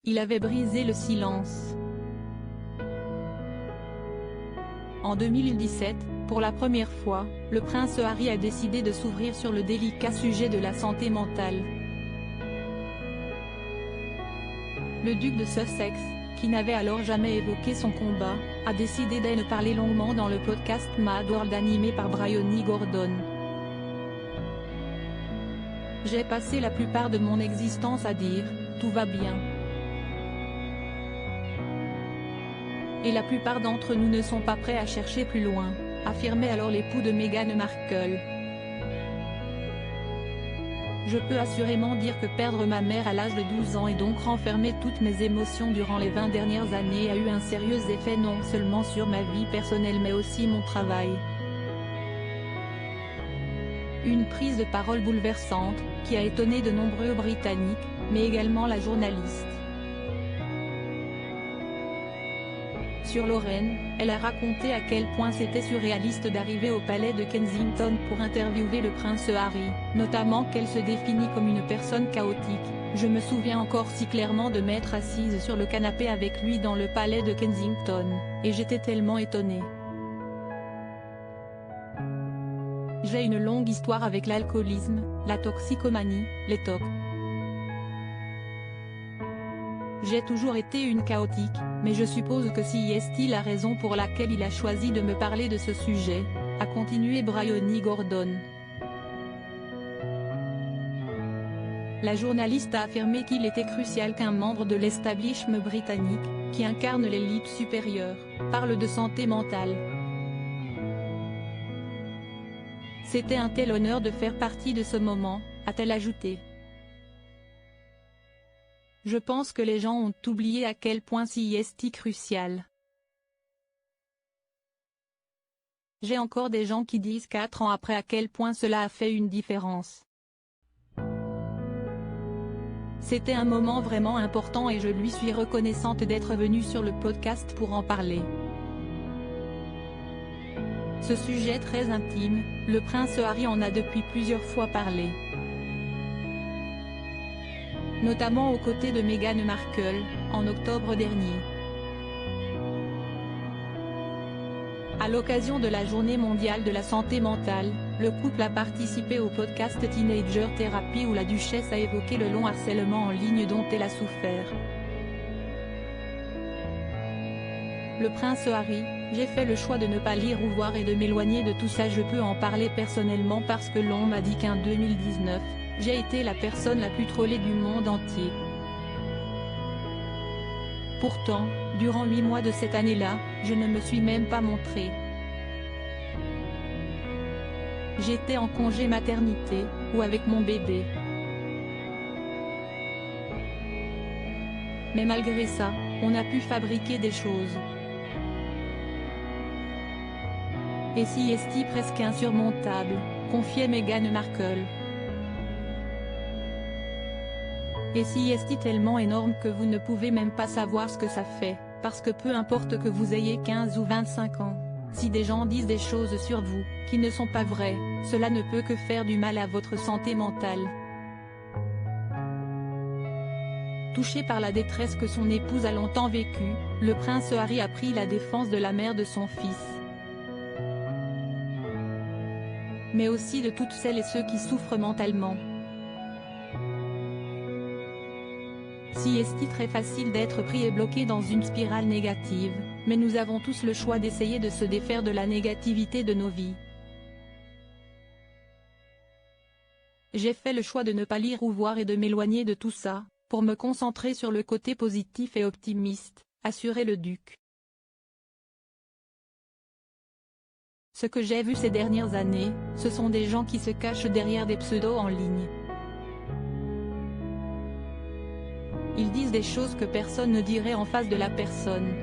Il avait brisé le silence. En 2017, pour la première fois, le prince Harry a décidé de s'ouvrir sur le délicat sujet de la santé mentale. Le duc de Sussex, qui n'avait alors jamais évoqué son combat, a décidé d'en parler longuement dans le podcast Mad World animé par Bryony Gordon. J'ai passé la plupart de mon existence à dire « tout va bien ». Et la plupart d'entre nous ne sont pas prêts à chercher plus loin, affirmait alors l'époux de Meghan Markle. Je peux assurément dire que perdre ma mère à l'âge de 12 ans et donc renfermer toutes mes émotions durant les 20 dernières années a eu un sérieux effet non seulement sur ma vie personnelle mais aussi mon travail. Une prise de parole bouleversante, qui a étonné de nombreux Britanniques, mais également la journaliste. Sur Lorraine, elle a raconté à quel point c'était surréaliste d'arriver au palais de Kensington pour interviewer le prince Harry, notamment qu'elle se définit comme une personne chaotique. Je me souviens encore si clairement de m'être assise sur le canapé avec lui dans le palais de Kensington, et j'étais tellement étonnée. J'ai une longue histoire avec l'alcoolisme, la toxicomanie, les tocs. J'ai toujours été une chaotique, mais je suppose que si est-il la raison pour laquelle il a choisi de me parler de ce sujet, a continué Bryony Gordon. La journaliste a affirmé qu'il était crucial qu'un membre de l'establishment britannique, qui incarne l'élite supérieure, parle de santé mentale. C'était un tel honneur de faire partie de ce moment, a-t-elle ajouté. Je pense que les gens ont oublié à quel point c'est crucial. J'ai encore des gens qui disent 4 ans après à quel point cela a fait une différence. C'était un moment vraiment important et je lui suis reconnaissante d'être venue sur le podcast pour en parler. Ce sujet très intime, le prince Harry en a depuis plusieurs fois parlé. Notamment aux côtés de Meghan Markle, en octobre dernier. À l'occasion de la Journée mondiale de la santé mentale, le couple a participé au podcast Teenager Therapy où la duchesse a évoqué le long harcèlement en ligne dont elle a souffert. Le prince Harry, j'ai fait le choix de ne pas lire ou voir et de m'éloigner de tout ça. Je peux en parler personnellement parce que l'on m'a dit qu'en 2019, j'ai été la personne la plus trollée du monde entier. Pourtant, durant 8 mois de cette année-là, je ne me suis même pas montrée. J'étais en congé maternité, ou avec mon bébé. Mais malgré ça, on a pu fabriquer des choses. Et si est presque insurmontable, confiait Meghan Markle. Et si est tellement énorme que vous ne pouvez même pas savoir ce que ça fait, parce que peu importe que vous ayez 15 ou 25 ans, si des gens disent des choses sur vous, qui ne sont pas vraies, cela ne peut que faire du mal à votre santé mentale. Touché par la détresse que son épouse a longtemps vécue, le prince Harry a pris la défense de la mère de son fils. Mais aussi de toutes celles et ceux qui souffrent mentalement. Si est très facile d'être pris et bloqué dans une spirale négative, mais nous avons tous le choix d'essayer de se défaire de la négativité de nos vies. J'ai fait le choix de ne pas lire ou voir et de m'éloigner de tout ça, pour me concentrer sur le côté positif et optimiste, assurait le duc. Ce que j'ai vu ces dernières années, ce sont des gens qui se cachent derrière des pseudos en ligne. Ils disent des choses que personne ne dirait en face de la personne.